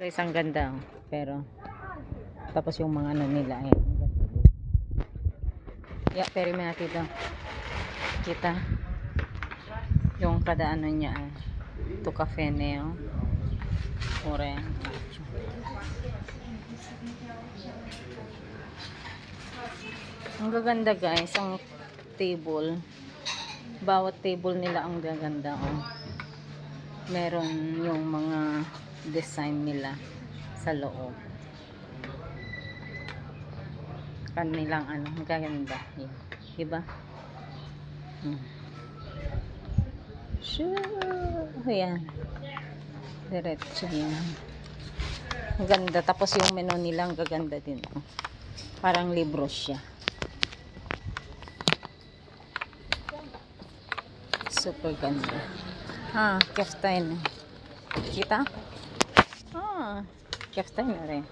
Guys, ang ganda. Pero, tapos yung mga ano nila eh. Yeah, pero may natin ito. Kita. Yung kada ano niya eh. Ito cafe niya. Ore. Ang gaganda guys. Ang table. Bawat table nila ang gaganda. Oh. Meron yung mga design nila sa loob. Kanilang ano, magaganda. Yan. Diba? Sure. Ayan. Diretso yan. Ang ganda. Tapos yung menu nila ang gaganda din. Oh. Parang libro siya. Super ganda. Ah, keftain. Kita? Ah, keftain na rin.